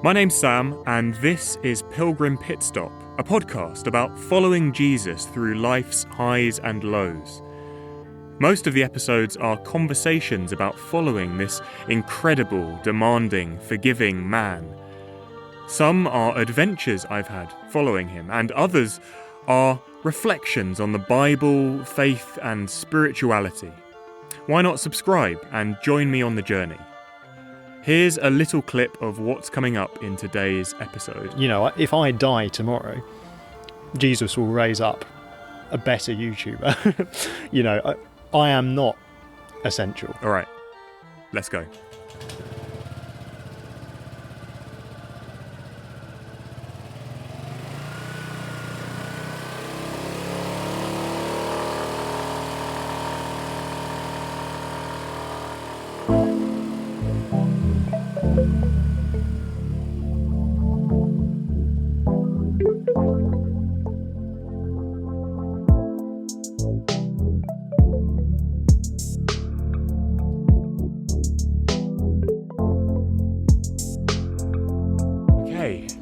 My name's Sam, and this is Pilgrim Pit Stop, a podcast about following Jesus through life's highs and lows. Most of the episodes are conversations about following this incredible, demanding, forgiving man. Some are adventures I've had following him, and others are reflections on the Bible, faith, and spirituality. Why not subscribe and join me on the journey? Here's a little clip of what's coming up in today's episode. You know, if I die tomorrow, Jesus will raise up a better YouTuber. You know, I am not essential. All right, let's go.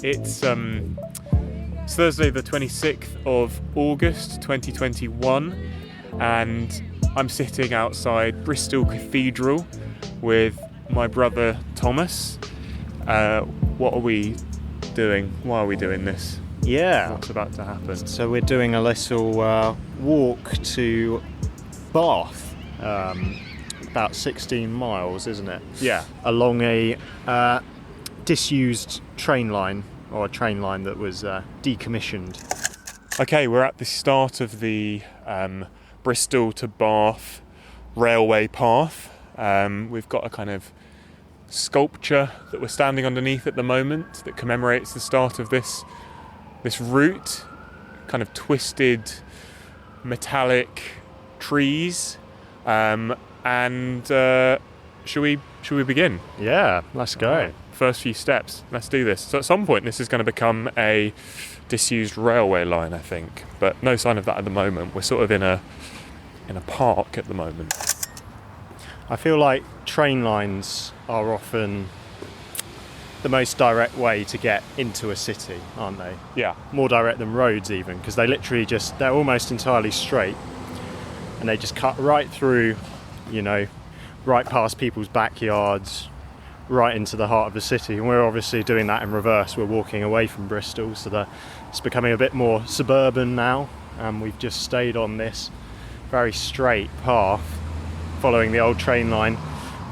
It's Thursday the 26th of August 2021 and I'm sitting outside Bristol Cathedral with my brother Thomas. What are we doing? Why are we doing this? Yeah. What's about to happen? So we're doing a little walk to Bath, about 16 miles, isn't it? Yeah. Along a disused train line, or a train line that was decommissioned. Okay, we're at the start of the Bristol to Bath railway path. We've got a kind of sculpture that we're standing underneath at the moment that commemorates the start of this route. Kind of twisted metallic trees. And should we begin? Yeah, let's go. Right. First few steps. Let's do this. So at some point this is going to become a disused railway line, I think, but no sign of that at the moment. We're sort of in a park at the moment. I feel like train lines are often the most direct way to get into a city, aren't they? Yeah. More direct than roads even, because they literally they're almost entirely straight and they just cut right through, you know, right past people's backyards, right into the heart of the city. And we're obviously doing that in reverse. We're walking away from Bristol, so it's becoming a bit more suburban now, and we've just stayed on this very straight path following the old train line.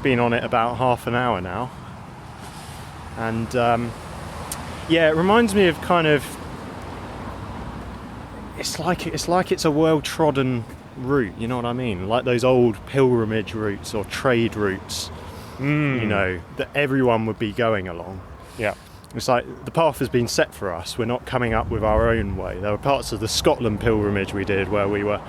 Been on it about half an hour now, and yeah, it reminds me of kind of, it's like it's a well-trodden route, you know what I mean, like those old pilgrimage routes or trade routes, you know, that everyone would be going along. Yeah. It's like the path has been set for us. We're not coming up with our own way. There were parts of the Scotland pilgrimage we did where we were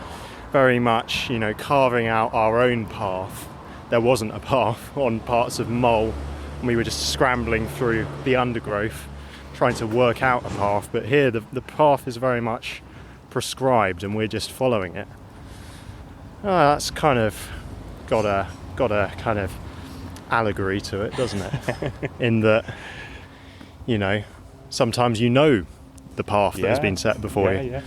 very much, you know, carving out our own path. There wasn't a path on parts of Mull, and we were just scrambling through the undergrowth trying to work out a path. But here the path is very much prescribed and we're just following it. That's kind of got a kind of allegory to it, doesn't it? In that, you know, sometimes you know the path that has been set before you. Yeah.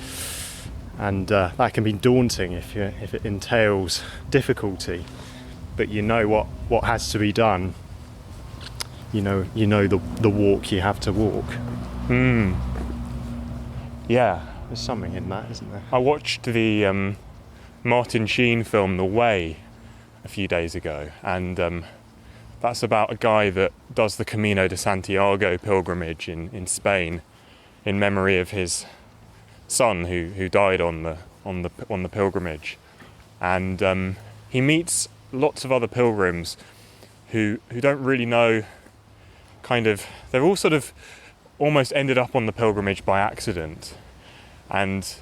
And that can be daunting if it entails difficulty, but you know what has to be done. You know the walk you have to walk. Yeah. There's something in that, isn't there? I watched the Martin Sheen film The Way a few days ago, and that's about a guy that does the Camino de Santiago pilgrimage in Spain in memory of his son who died on the pilgrimage, and he meets lots of other pilgrims who don't really know, kind of, they've all sort of almost ended up on the pilgrimage by accident, and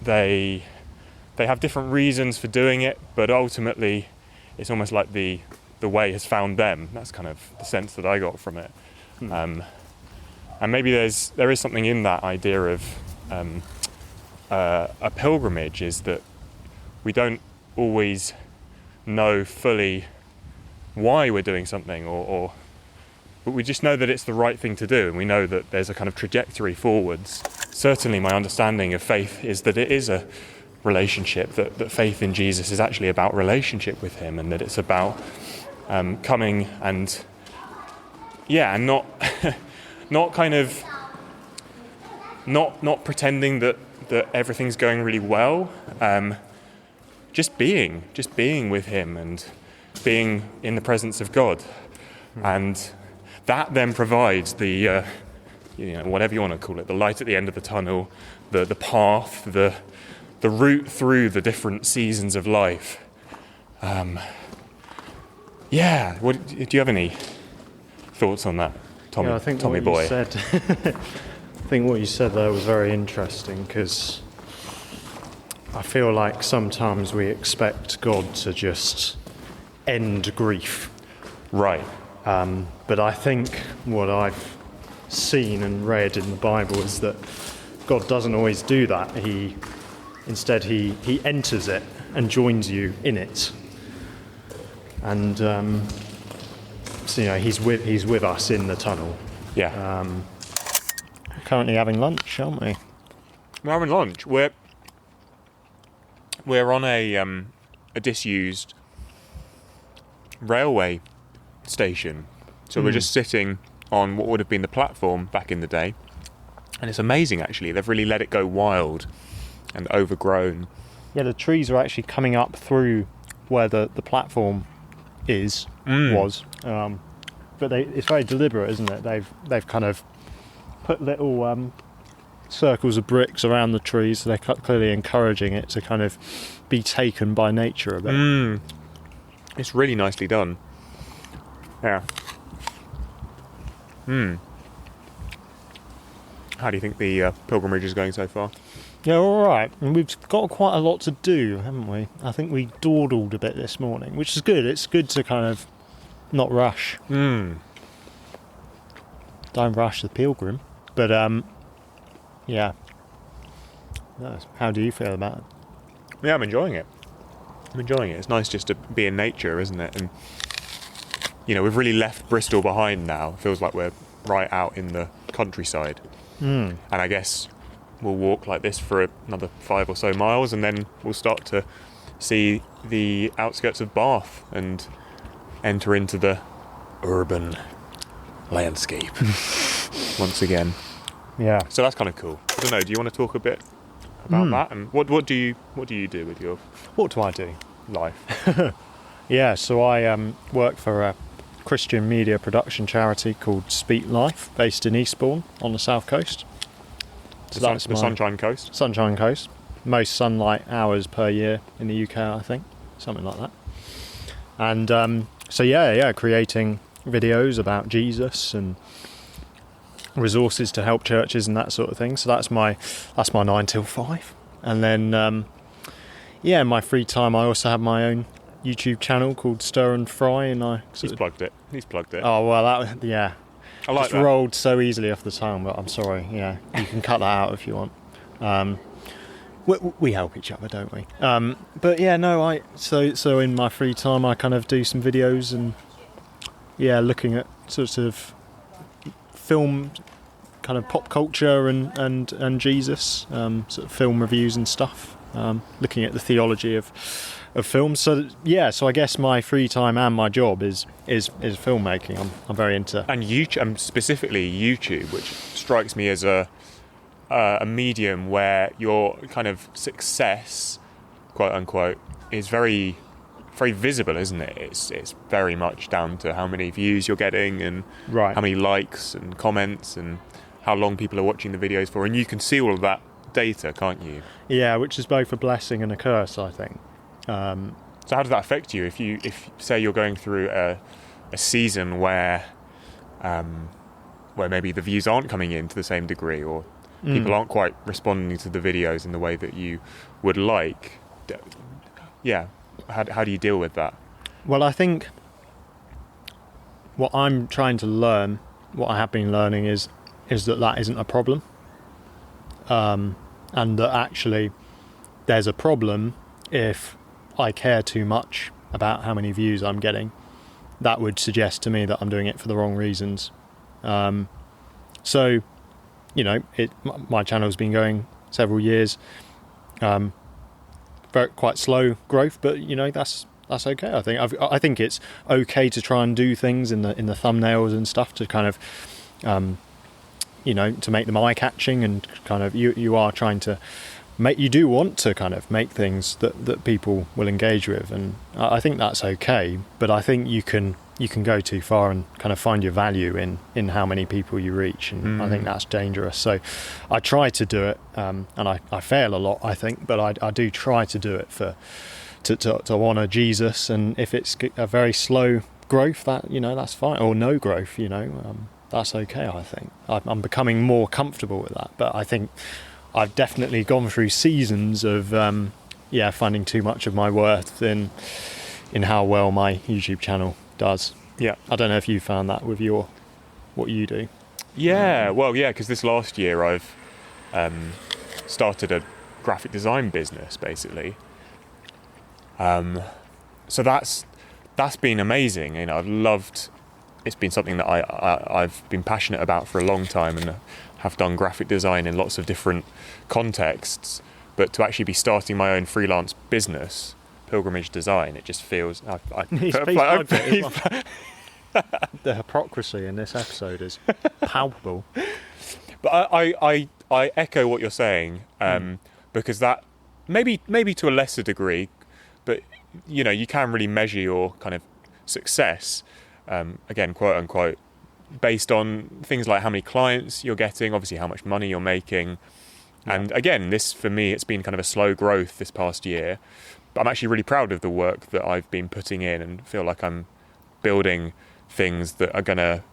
they have different reasons for doing it, but ultimately it's almost like the way has found them. That's kind of the sense that I got from it. And maybe there is something in that idea of a pilgrimage, is that we don't always know fully why we're doing something, or but we just know that it's the right thing to do, and we know that there's a kind of trajectory forwards. Certainly my understanding of faith is that it is a relationship, that faith in Jesus is actually about relationship with him, and that it's about coming and and not not kind of not pretending that everything's going really well, just being with him and being in the presence of God. And that then provides the whatever you want to call it, the light at the end of the tunnel, the path, the route through the different seasons of life. Do you have any thoughts on that, Tommy? Yeah, I think Tommy boy. I think what you said there was very interesting, because I feel like sometimes we expect God to just end grief. Right. But I think what I've seen and read in the Bible is that God doesn't always do that. Instead he enters it and joins you in it. And he's with us in the tunnel. Yeah. Currently having lunch, aren't we? We're having lunch. We're on a disused railway station, so we're just sitting on what would have been the platform back in the day, and it's amazing actually. They've really let it go wild and overgrown. Yeah, the trees are actually coming up through where the platform was, but it's very deliberate, isn't it? They've kind of put little circles of bricks around the trees, so they're clearly encouraging it to kind of be taken by nature a bit. It's really nicely done. Yeah. How do you think the pilgrimage is going so far? Yeah, all right. And we've got quite a lot to do, haven't we? I think we dawdled a bit this morning, which is good. It's good to kind of not rush. Don't rush the pilgrim. But, yeah. How do you feel about it? Yeah, I'm enjoying it. It's nice just to be in nature, isn't it? And, we've really left Bristol behind now. It feels like we're right out in the countryside. And I guess we'll walk like this for another 5 or so miles, and then we'll start to see the outskirts of Bath and enter into the urban landscape once again. Yeah. So that's kind of cool. I don't know, do you want to talk a bit about that? And what do you do with your What do I do? life? Yeah, so I work for a Christian media production charity called Speak Life, based in Eastbourne on the south coast. So that's the Sunshine Coast? Sunshine Coast. Most sunlight hours per year in the UK, I think. Something like that. And creating videos about Jesus and resources to help churches and that sort of thing. So that's my 9 till 5. And then in my free time I also have my own YouTube channel called Stir and Fry, and He's plugged it. Oh well, I like just that. Rolled so easily off the tongue, but I'm sorry. Yeah, you can cut that out if you want. We help each other, don't we? So in my free time I kind of do some videos and looking at sort of film, kind of pop culture and Jesus, sort of film reviews and stuff. Looking at the theology of film. So I guess my free time and my job is filmmaking. I'm very into. And YouTube, specifically YouTube, which strikes me as a medium where your kind of success, quote unquote, is very, very visible, isn't it? It's very much down to how many views you're getting and how many likes and comments and how long people are watching the videos for, and you can see all of that data, can't you? Yeah, which is both a blessing and a curse, I think. So how does that affect you if say you're going through a season where maybe the views aren't coming in to the same degree, or people aren't quite responding to the videos in the way that you would like? How do you deal with that? Well, I think what I'm trying to learn, what I have been learning is that isn't a problem, and that actually there's a problem if I care too much about how many views I'm getting, that would suggest to me that I'm doing it for the wrong reasons. So, you know, my channel's been going several years, quite slow growth, but you know, that's okay. I think it's okay to try and do things in the thumbnails and stuff to kind of, you know, to make them eye-catching, and kind of you are trying to you do want to kind of make things that people will engage with, and I think that's okay. But I think you can go too far and kind of find your value in how many people you reach, and I think that's dangerous. So I try to do it, and I fail a lot, I think, but I do try to do it to honour Jesus, and if it's a very slow growth, that, you know, that's fine, or no growth, you know, that's okay. I think I'm becoming more comfortable with that, but I think I've definitely gone through seasons of finding too much of my worth in how well my YouTube channel does. Yeah. I don't know if you found that with what you do. Yeah, well, yeah, because this last year I've started a graphic design business, basically. So that's been amazing. You know, it's been something that I've been passionate about for a long time, and have done graphic design in lots of different contexts. But to actually be starting my own freelance business, Pilgrimage Design, it just feels... The hypocrisy in this episode is palpable. But I echo what you're saying, because that maybe to a lesser degree, but you know, you can really measure your kind of success, again, quote unquote, based on things like how many clients you're getting, obviously how much money you're making. And again, this, for me, it's been kind of a slow growth this past year, but I'm actually really proud of the work that I've been putting in, and feel like I'm building things that are going to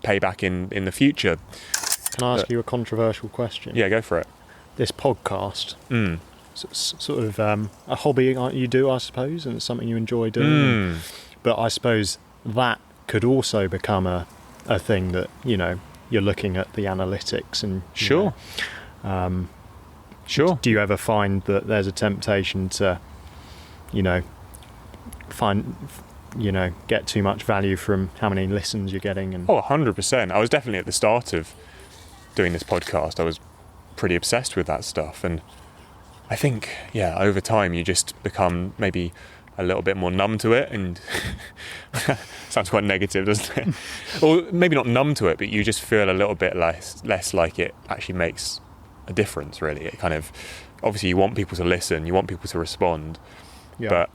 pay back in the future. Can I ask you a controversial question? Yeah, go for it. This podcast, sort of a hobby you do, I suppose, and it's something you enjoy doing. But I suppose that could also become a thing that, you know, you're looking at the analytics and... Sure. Sure. Do you ever find that there's a temptation to, you know, get too much value from how many listens you're getting? And 100%. I was definitely at the start of doing this podcast, I was pretty obsessed with that stuff, and I think, yeah, over time you just become maybe a little bit more numb to it, and sounds quite negative, doesn't it? Or maybe not numb to it, but you just feel a little bit less like it actually makes a difference, really. It kind of, obviously you want people to listen, you want people to respond, but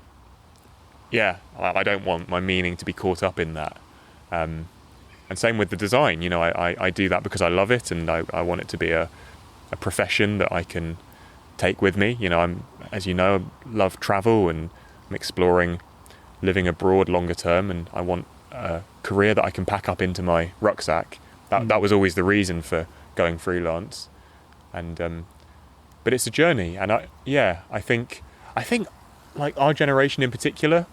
yeah, I don't want my meaning to be caught up in that. And same with the design, you know, I do that because I love it, and I want it to be a profession that I can take with me. You know, as you know, love travel, and I'm exploring living abroad longer term, and I want a career that I can pack up into my rucksack. That was always the reason for going freelance, and but it's a journey, and I think like our generation in particular,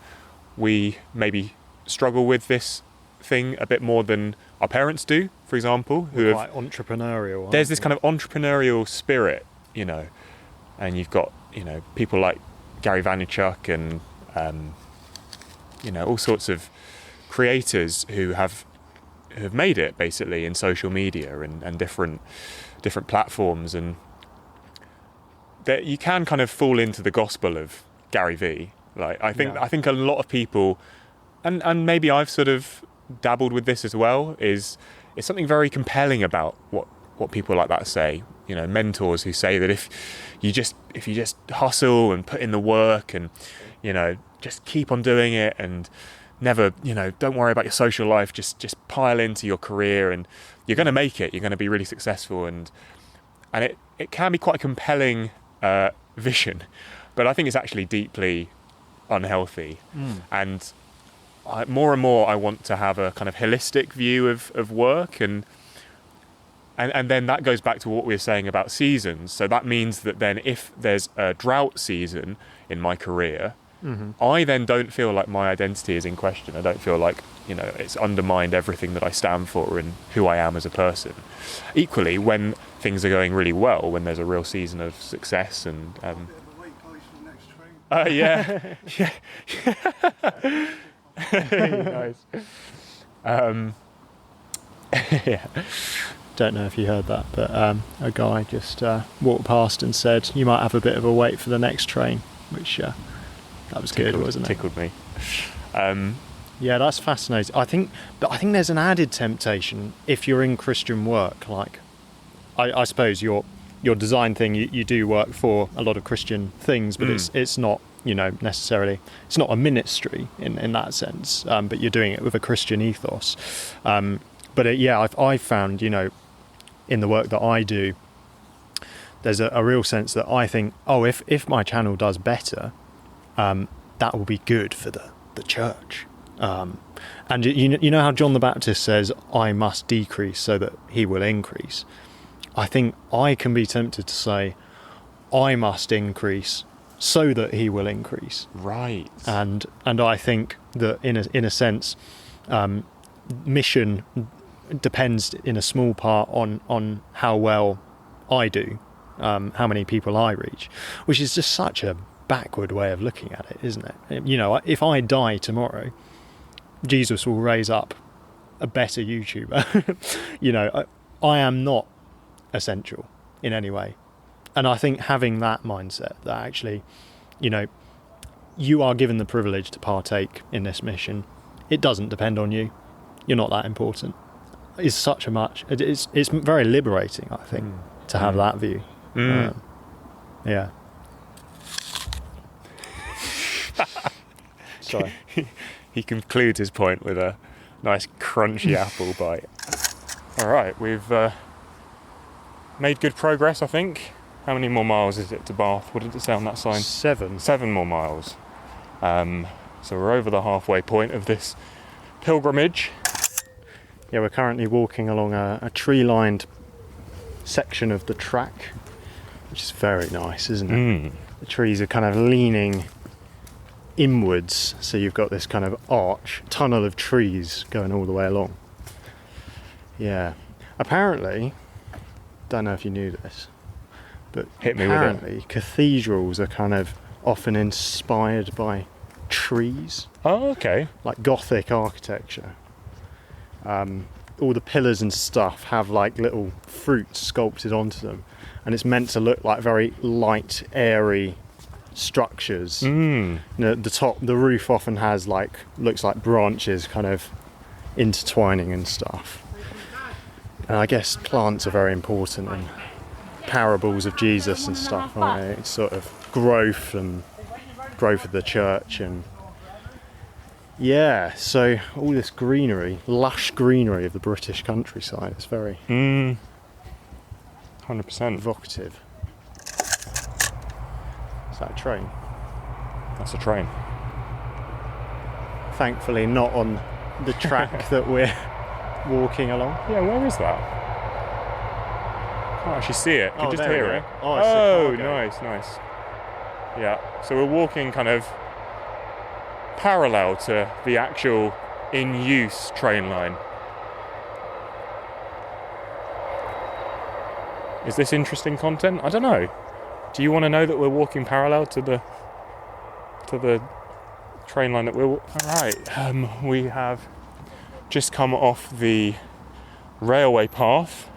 we maybe struggle with this thing a bit more than our parents do, for example, who are quite entrepreneurial. There's this kind of entrepreneurial spirit, you know, and you've got, you know, people like Gary Vaynerchuk and you know, all sorts of creators who have made it basically in social media and different platforms, and that you can kind of fall into the gospel of Gary V. Like I think a lot of people, and maybe I've sort of dabbled with this as well, is something very compelling about what people like that say. You know, mentors who say that if you just hustle and put in the work, and you know, just keep on doing it, and never, you know, don't worry about your social life, just pile into your career, and you're going to make it, you're going to be really successful, and it can be quite a compelling vision, but I think it's actually deeply unhealthy. And more and more I want to have a kind of holistic view of work, and then that goes back to what we were saying about seasons. So that means that then if there's a drought season in my career, I then don't feel like my identity is in question. I don't feel like, you know, it's undermined everything that I stand for and who I am as a person. Equally, when things are going really well, when there's a real season of success and Nice. Yeah. Don't know if you heard that, but a guy just walked past and said, "You might have a bit of a wait for the next train," which that was good, wasn't it? Tickled me. Yeah, that's fascinating. I think there's an added temptation if you're in Christian work. Like, I suppose your design thing, you do work for a lot of Christian things, but it's not, necessarily, it's not a ministry in that sense. But you're doing it with a Christian ethos. But I've found, in the work that I do, there's a real sense that I think, if my channel does better, that will be good for the church. And you know how John the Baptist says, "I must decrease so that he will increase." I think I can be tempted to say, "I must increase so that he will increase." Right. And I think that in a sense, mission depends in a small part on how well I do, how many people I reach, which is just such a backward way of looking at it, isn't it? If I die tomorrow, Jesus will raise up a better YouTuber. I am not essential in any way. And I think having that mindset that actually, you are given the privilege to partake in this mission. It doesn't depend on you. You're not that important. It's very liberating, I think, to have that view. Yeah. Sorry. He concludes his point with a nice crunchy apple bite. All right, we've made good progress, I think. How many more miles is it to Bath? What did it say on that sign? 7. 7 more miles. So we're over the halfway point of this pilgrimage. Yeah, we're currently walking along a tree-lined section of the track, which is very nice, isn't it? The trees are kind of leaning inwards, so you've got this kind of tunnel of trees going all the way along. Yeah. Apparently, don't know if you knew this, but Hit me with it. apparently cathedrals are kind of often inspired by trees, Oh, okay. like Gothic architecture. All the pillars and stuff have like little fruits sculpted onto them, and it's meant to look like very light, airy structures. The roof often has looks like branches kind of intertwining and stuff. And I guess plants are very important in parables of Jesus and stuff, aren't they? It's sort of growth of the church, and yeah, so all this greenery, lush greenery of the British countryside, it's very 100%. evocative. Is that a train? That's a train. Thankfully not on the track that we're walking along. Yeah, where is that? Can't actually see it. You can just there we hear go. it. Oh, it's the cargo. Nice. Yeah, so we're walking kind of parallel to the actual in-use train line. Is this interesting content? I don't know. Do you want to know that we're walking parallel to the train line that we're... Alright, we have just come off the railway path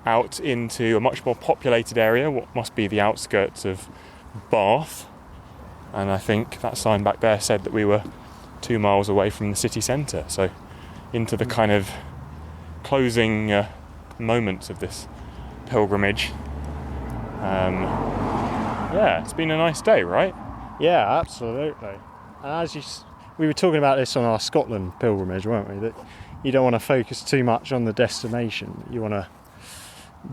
out into a much more populated area, what must be the outskirts of Bath. And I think that sign back there said that we were 2 miles away from the city centre. So into the kind of closing moments of this pilgrimage. Yeah, it's been a nice day, right? Yeah, absolutely. And we were talking about this on our Scotland pilgrimage, weren't we? That you don't want to focus too much on the destination. You want to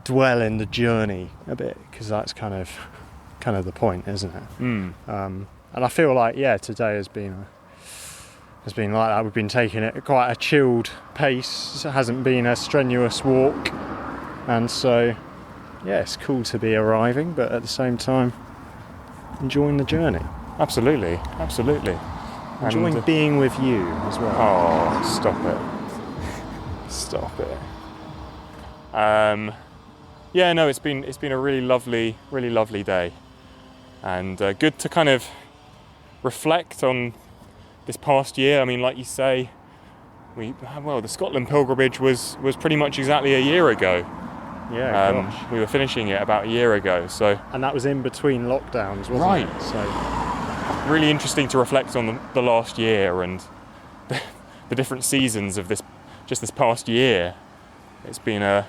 dwell in the journey a bit, because that's kind of the point, isn't it? And I feel like today has been like that. We've been taking it at quite a chilled pace. It hasn't been a strenuous walk, and so it's cool to be arriving, but at the same time enjoying the journey. Absolutely. Enjoying being with you as well. Oh, stop it. It's been a really lovely day, and good to kind of reflect on this past year, I mean, like you say, the Scotland pilgrimage was pretty much exactly a year ago. Yeah, gosh. We were finishing it about a year ago, so... And that was in between lockdowns, wasn't right. it? So really interesting to reflect on the last year and the different seasons of this past year. It's been a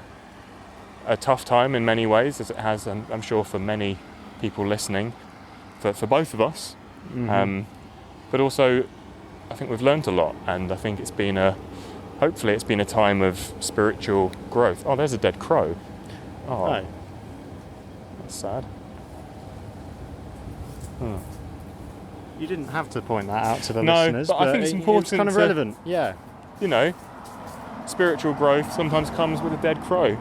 tough time in many ways, as it has, I'm sure, for many people listening, for both of us. Mm-hmm. But also, I think we've learned a lot, and I think hopefully it's been a time of spiritual growth. Oh, there's a dead crow. Oh. That's sad. You didn't have to point that out to the No, listeners, but I think it's important. It's kind of relevant. Yeah. You know, spiritual growth sometimes comes with a dead crow.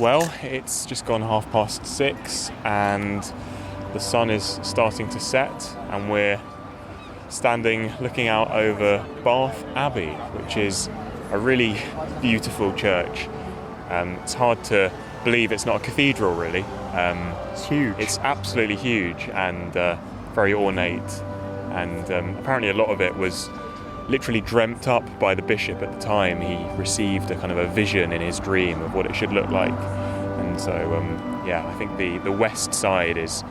Well, it's just gone 6:30, and the sun is starting to set, and we're standing looking out over Bath Abbey, which is a really beautiful church. It's hard to believe it's not a cathedral, really. It's huge. It's absolutely huge and very ornate, and apparently a lot of it was literally dreamt up by the bishop at the time. He received a kind of a vision in his dream of what it should look like, and so I think the west side is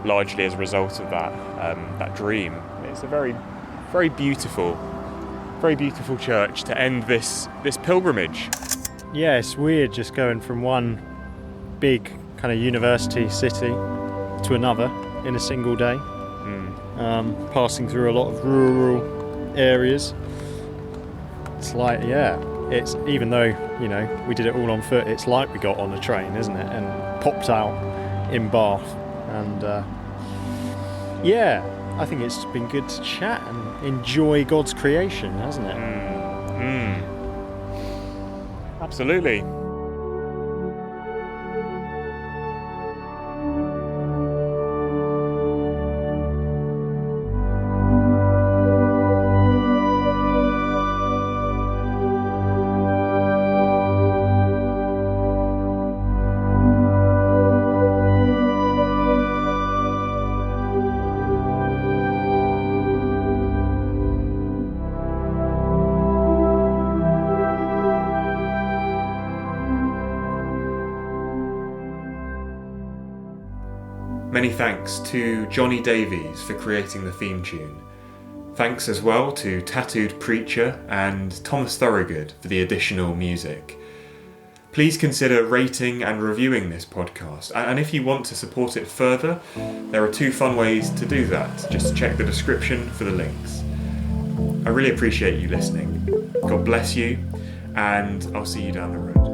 largely as a result of that dream. It's a very, very beautiful church to end this pilgrimage. Yeah, it's weird just going from one big kind of university city to another in a single day, passing through a lot of rural areas. It's like, it's, even though, we did it all on foot, it's like we got on a train, isn't it, and popped out in Bath. And I think it's been good to chat and enjoy God's creation, hasn't it? Absolutely. Many thanks to Johnny Davies for creating the theme tune. Thanks as well to Tattooed Preacher and Thomas Thorogood for the additional music. Please consider rating and reviewing this podcast, and if you want to support it further, there are 2 fun ways to do that. Just check the description for the links. I really appreciate you listening. God bless you, and I'll see you down the road.